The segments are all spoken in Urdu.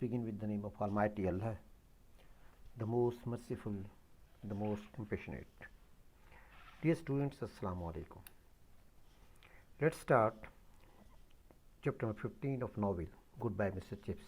begin with the name of Almighty Allah, the most merciful, the most compassionate. Dear students, Assalamu alaikum. Let's start chapter number 15 of novel Goodbye Mr. Chips.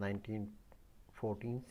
1914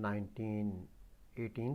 1918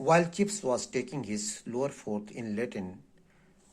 While Chips was taking his lower fourth in Latin,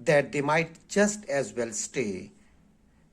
that they might just as well stay.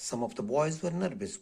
Some of the boys were nervous,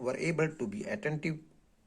were able to be attentive,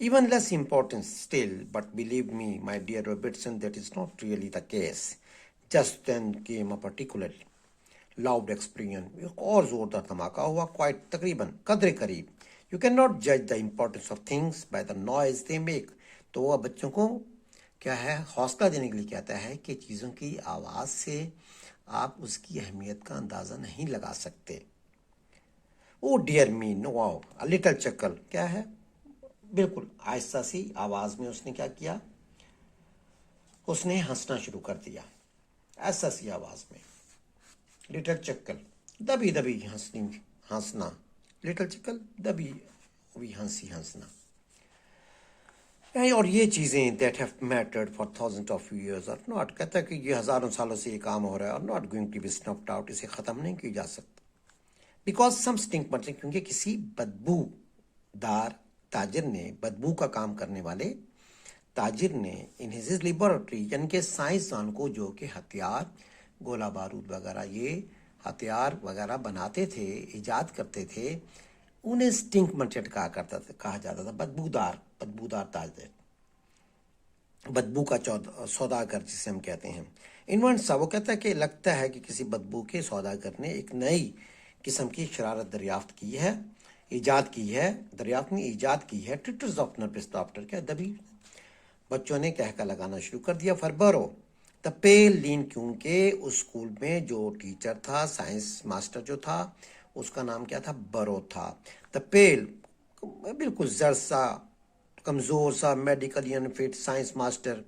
Even less important still, but believe me, my dear Robertson, that is not really the case. Just then came a particular loud explosion, ایک اور زوردار دھماکہ ہوا، کوائٹ تقریباً قدر قریب. یو کین ناٹ جج the importance of things by the noise they make. تو وہ بچوں کو کیا ہے حوصلہ دینے کے لیے کہتا ہے کہ چیزوں کی آواز سے آپ اس کی اہمیت کا اندازہ نہیں لگا سکتے. او ڈیئر می نو واؤ لٹل چکل، کیا ہے بالکل آہستہ سی آواز میں اس نے کیا کیا، اس نے ہنسنا شروع کر دیا ایسا سی آواز میں. لٹل چکل دبی دبی ہنسنا، لٹل چکل دبی ہوئی ہنسنا. اور یہ چیزیں that have mattered for thousand of years اور ناٹ، کہتا ہے کہ یہ ہزاروں سالوں سے یہ کام ہو رہا ہے اور not going to be snuffed out, اسے ختم نہیں کیا جا سکتا. بیکاز سم اسٹنک مطلب کیونکہ کسی بدبو دار تاجر نے، بدبو کا کام کرنے والے تاجر نے ان ہز لیبورٹری، یعنی کہ سائنسدان کو جو کہ ہتھیار گولہ بارود وغیرہ یہ ہتھیار وغیرہ بناتے تھے، ایجاد کرتے تھے، انہیں اسٹنک مرچنٹ کہا جاتا تھا، بدبودار تاجر، بدبو کا سوداگر جسے ہم کہتے ہیں. انوینٹ سا، وہ کہتا ہے کہ لگتا ہے کہ کسی بدبو کے سوداگر نے ایک نئی قسم کی شرارت دریافت کی ہے، ایجاد کی ہے، دریافت نے ایجاد کی ہے. ٹریٹرز آف نرپس ڈاکٹر، کیا دبی بچوں نے کہکا لگانا شروع کر دیا. فربرو دا پیل لین، کیونکہ اس اسکول میں جو ٹیچر تھا، سائنس ماسٹر جو تھا، اس کا نام کیا تھا، برو تھا. دا پیل بالکل زر سا کمزور سا میڈیکل انفٹ سائنس ماسٹر،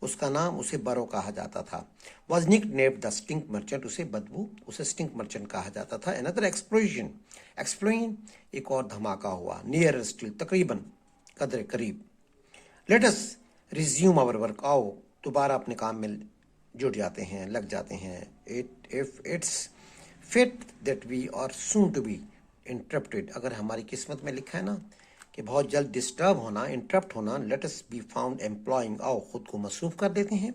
اس کا نام اسے برو کہا جاتا تھا. واز نک نیمڈ دا اسٹنک مرچنٹ، اسے بدبو اسے اسٹنک مرچنٹ کہا جاتا تھا. اندر ایکسپلوژن ایک اور دھماکہ ہوا. نیئر اسٹل تقریباً قدر قریب. Let us resume our work, آؤ دوبارہ اپنے کام میں جڑ جاتے ہیں، لگ جاتے ہیں. If it's fit that we are soon to be interrupted, اگر ہماری قسمت میں لکھا ہے نا کہ بہت جلد ڈسٹرب ہونا، انٹرپٹ ہونا. Let us be found employing, آؤ خود کو مصروف کر دیتے ہیں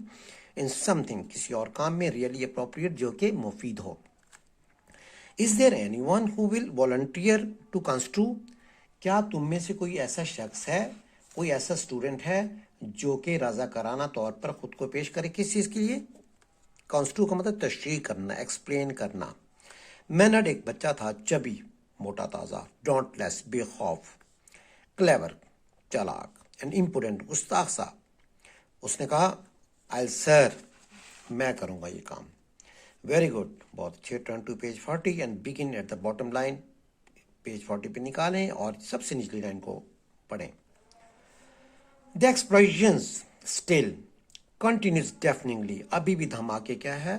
ان سم تھنگ، کسی اور کام میں، ریئلی اپروپریٹ، جو کہ مفید ہو. Is there anyone who will volunteer to construe, کیا تم میں سے کوئی ایسا شخص ہے، کوئی ایسا اسٹوڈنٹ ہے جو کہ رضاکارانہ طور پر خود کو پیش کرے کس چیز کے لیے. کنسٹرو کا مطلب تشریح کرنا، ایکسپلین کرنا. مینڈ ایک بچہ تھا، چبی موٹا تازہ، ڈونٹ لیس بے خوف، کلیور چالاک، اینڈ امپوڈنٹ گستاخ سا. اس نے کہا آئی سر، میں کروں گا یہ کام. ویری گڈ، بہت اچھے. Turn to page 40 and begin at the bottom line, page 40 پہ نکالیں اور سب سے نچلی لائن کو پڑھیں. The explosions still continues deafeningly، ابھی بھی دھماکے کیا ہے،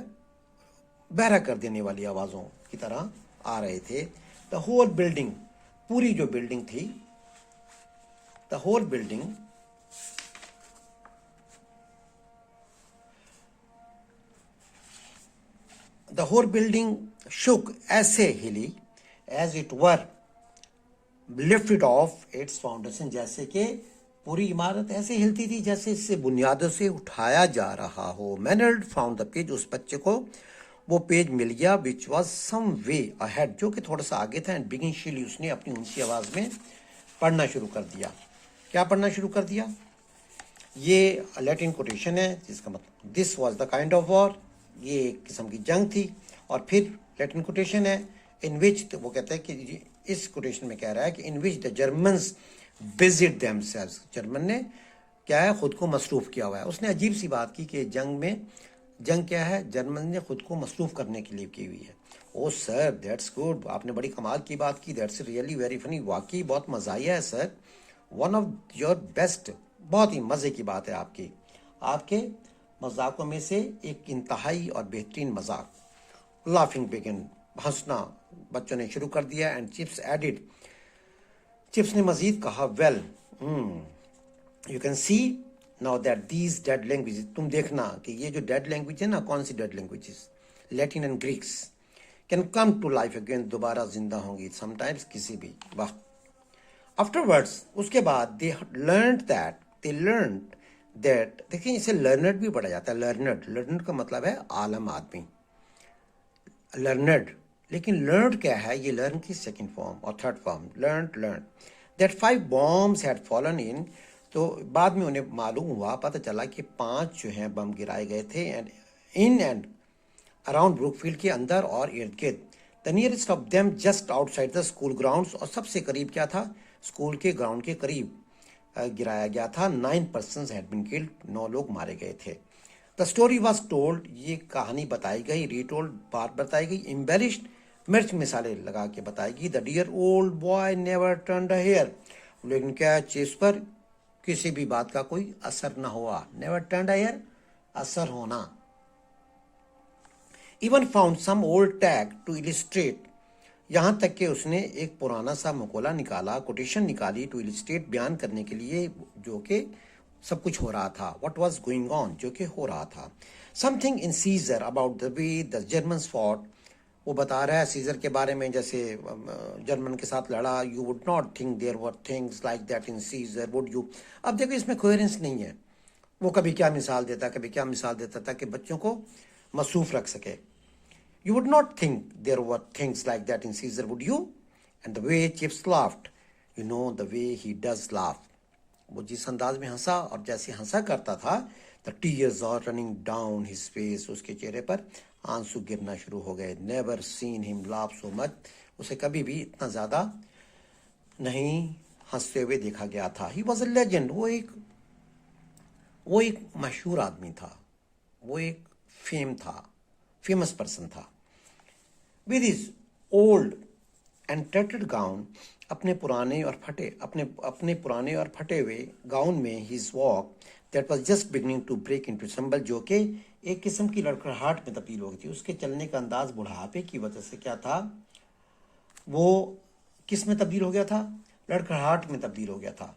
بہرا کر دینے والی آوازوں کی طرح آ رہے تھے. The whole building، پوری جو بلڈنگ تھی، the whole building shook، ایسے ہلی، as it were lifted off its foundation، جیسے کہ پوری عمارت ایسے ہلتی تھی جیسے اس سے بنیادوں سے اٹھایا جا رہا ہو. مینرڈ فاؤنڈ دا پیج، اس بچے کو وہ پیج مل گیا which was some way ahead، جو کہ تھوڑا سا آگے تھا. اینڈ بگن شیلی، اس نے اپنی اونچی آواز میں پڑھنا شروع کر دیا. کیا پڑھنا شروع کر دیا؟ یہ لیٹن کوٹیشن ہے جس کا مطلب this was the kind of war, یہ ایک قسم کی جنگ تھی. اور پھر لیٹن کوٹیشن ہے ان وچ، وہ کہتا ہے کہ اس کوٹیشن میں کہہ رہا ہے کہ ان وچ دا جرمنز بزیڈ دیم سیلز، جرمن نے کیا ہے خود کو مصروف کیا ہوا ہے. اس نے عجیب سی بات کی کہ جنگ کیا ہے، جرمن نے خود کو مصروف کرنے کے لیے کی ہوئی ہے. او سر دیٹس گڈ، آپ نے بڑی کمال کی بات کی. دیٹس ریئلی ویری فنی، واقعی بہت مزاحیہ ہے سر. ون آف یور بیسٹ، بہت ہی مزے کی بات ہے آپ کے مذاقوں میں سے ایک انتہائی اور بہترین مذاق. لافنگ بگن، ہنسنا بچوں نے شروع کر دیا. اینڈ چپس ایڈڈ، چپس نے مزید کہا well you can see now that these dead languages, تم دیکھنا کہ یہ جو ڈیڈ لینگویج ہے نا، کون سی dead languages, Latin and Greeks, can come to life again, دوبارہ زندہ ہوں گی سم ٹائمس کسی بھی وقت. آفٹر ورڈس، اس کے بعد دے لرنڈ دیٹ، دیکھیں اسے لرنڈ بھی پڑھا جاتا ہے. لرنڈ کا مطلب ہے عالم آدمی، لرنڈ. لیکن لرنڈ کیا ہے، یہ لرن کی سیکنڈ فارم اور third form. Learned that 5 bombs had fallen in، تو بعد میں انہیں معلوم ہوا، پتہ چلا کہ 5 جو ہیں بم گرائے گئے تھے. اینڈ اراؤنڈ بروک فیلڈ کے اندر اور ارد گرد. The nearest of them just out side the school grounds, اور سب سے قریب کیا تھا, اسکول کے گراؤنڈ کے قریب گرایا گیا تھا. 9 persons had been killed, 9 لوگ مارے گئے تھے. دا اسٹوری واز ٹولڈ, یہ کہانی بتائی گئی, ری ٹولڈ بات بتائی گئی, امبیلشڈ مرچ مثالیں لگا کے بتائی گئی. The dear old boy never turned a hair, لیکن کیا چیز پر کسی بھی بات کا کوئی اثر نہ ہوا. نیور ٹرنڈ اے ہیئر, اثر ہونا. Even found some old tag to illustrate, یہاں تک کہ اس نے ایک پرانا سا مقولہ نکالا, کوٹیشن نکالی, ٹو illustrate, بیان کرنے کے لیے جو کہ سب کچھ ہو رہا تھا. واٹ واز گوئنگ آن, جو کہ ہو رہا تھا. Something in Caesar about the way the Germans fought, وہ بتا رہا ہے سیزر کے بارے میں جیسے جرمن کے ساتھ لڑا. You would not think there were things like that in Caesar would you. اب دیکھو اس میں کوہرنس نہیں ہے, وہ کبھی کیا مثال دیتا, کبھی کیا مثال دیتا تاکہ بچوں کو مصروف رکھ سکے. You would not think there were things like that in Caesar, would you? And the way Chips laughed, you know the way he does laugh. وہ جس انداز میں ہنسا اور جیسے ہنسا کرتا تھا, the tears are running down his face, اس کے چہرے پر آنسو گرنا شروع ہو گئے. Never seen him laugh so much, اسے کبھی بھی اتنا زیادہ نہیں ہنستے ہوئے دیکھا گیا تھا. He was a legend, وہ ایک مشہور آدمی تھا, وہ ایک فیمس پرسن تھا. with his old and tattered gown, اپنے پرانے اور پھٹے ہوئے گاؤن میں, his walk that was just beginning to break into symbol, جو کہ ایک قسم کی لڑکھڑاہٹ میں تبدیل ہو گئی تھی. اس کے چلنے کا انداز بڑھاپے کی وجہ سے کیا تھا, وہ کس میں تبدیل ہو گیا تھا, لڑکھڑاہٹ میں تبدیل ہو گیا تھا.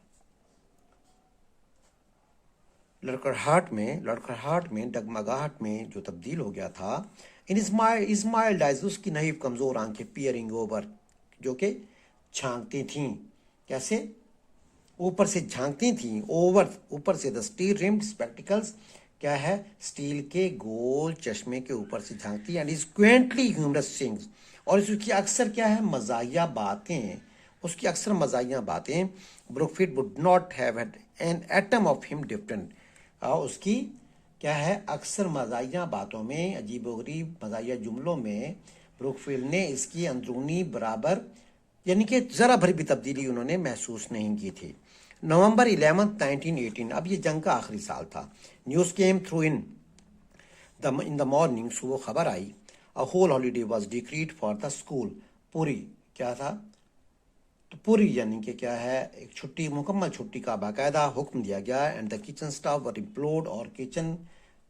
لڑکڑاہٹ میں ڈگمگاہٹ میں جو تبدیل ہو گیا تھا. ان اسمائلڈ آئیز, اس کی نحیف کمزور آنکھیں, پیئرنگ اوور, جو کہ جھانکتی تھیں. کیسے, اوپر سے جھانکتی تھیں, اوپر سے. دا اسٹیل ریمڈ اسپیکٹیکلس, کیا ہے, اسٹیل کے گول چشمے کے اوپر سے جھانکتی. اینڈ از کوئنٹلی ہیومرس سنگس, اور اس کی اکثر کیا ہے, مزاحیہ باتیں, اس کی اکثر مزاحیہ باتیں. Brookfield would not have had an atom of him different, اس کی کیا ہے, اکثر مزاحیہ باتوں میں, عجیب و غریب مزاحیہ جملوں میں بروکفیلڈ نے اس کی اندرونی برابر, یعنی کہ ذرا بھر بھی تبدیلی انہوں نے محسوس نہیں کی تھی. نومبر 11 1918, اب یہ جنگ کا آخری سال تھا. News came through in the morning, صبح خبر آئی. A whole holiday was decreed for the school, پوری کیا تھا, تو پوری یعنی کہ کیا ہے, ایک چھٹی, مکمل چھٹی کا باقاعدہ حکم دیا گیا. اینڈ دا کچن اسٹاف ور امپلوڈ, اور کچن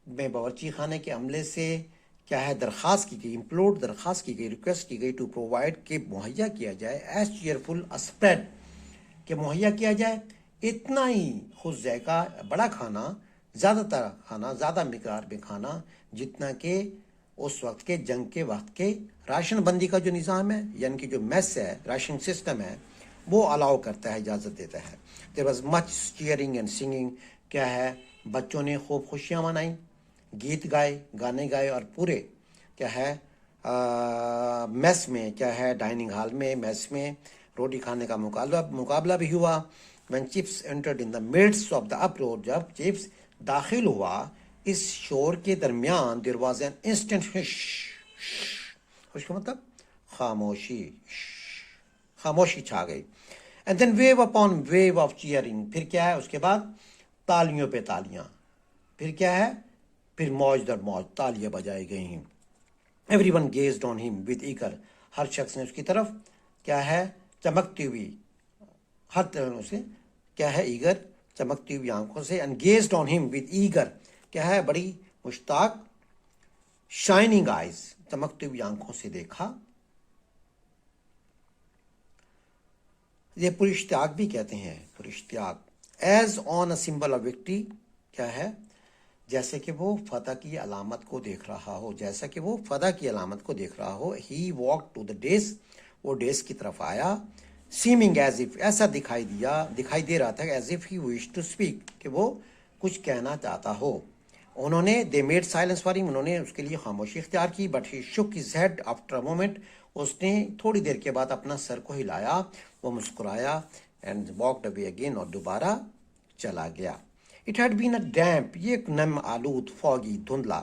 میں باورچی خانے کے عملے سے کیا ہے, درخواست کی گئی, درخواست کی گئی, ریکویسٹ کی گئی, ٹو پرووائڈ, کہ مہیا کیا جائے, ایز چیئرفل اسپریڈ, کہ مہیا کیا جائے اتنا ہی خوش ذائقہ بڑا کھانا, زیادہ تر کھانا, زیادہ مقدار میں کھانا, جتنا کہ اس وقت کے جنگ کے وقت کے راشن بندی کا جو نظام ہے, یعنی کہ جو میس ہے, راشن سسٹم ہے, وہ الاؤ کرتا ہے, اجازت دیتا ہے. There was much cheering and singing, کیا ہے, بچوں نے خوب خوشیاں منائیں, گانے گائے, اور پورے کیا ہے, میس میں, کیا ہے, ڈائننگ ہال میں, میس میں روٹی کھانے کا مقابلہ بھی ہوا. when Chips entered in the midst of the uproar, جب چپس داخل ہوا اس شور کے درمیان, there was an instant hush, خوش کا مطلب خاموشی چھا گئی. and then wave upon wave of cheering, پھر کیا ہے, اس کے بعد تالیوں پہ تالیاں, پھر کیا ہے, پھر موج در موج تالیاں بجائی گئی ہیں. everyone gazed on him with eager, ہر شخص نے اس کی طرف کیا ہے, چمکتی ہوئی, ہر طرح سے کیا ہے, ایگر, چمکتی ہوئی آنکھوں سے. and gazed on him with eager, کیا ہے, بڑی مشتاق, شائننگ آئیز, چمکتی ہوئی آنکھوں سے دیکھا. یہ پراشتیاق بھی کہتے ہیں, پراشتیاق. As on a symbol of victory, کیا ہے, جیسے کہ وہ فتح کی علامت کو دیکھ رہا ہو, جیسا کہ وہ فتح کی علامت کو دیکھ رہا ہو. ہی واک ٹو دا ڈیس, وہ ڈیس کی طرف آیا. سیمنگ ایز اف, ایسا دکھائی دے رہا تھا, as if he wish to speak, کہ وہ کچھ کہنا چاہتا ہو. انہوں نے, دے میڈ سائلنس فار ہم, انہوں نے اس کے لیے خاموشی اختیار کی. But he shook his head after a moment, اس نے تھوڑی دیر کے بعد اپنا سر کو ہلایا, وہ مسکرایا. اینڈ واکڈ اوے اگین, اور دوبارہ چلا گیا. It had been a damp, یہ ایک نم آلود, foggy, دھندلا,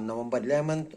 November 11th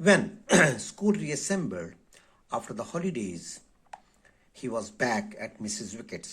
When school reassembled after the holidays, he was back at Mrs. Wickett's.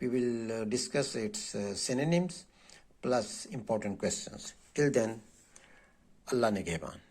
we will discuss its synonyms plus important questions. Till then, Allah Nigeban.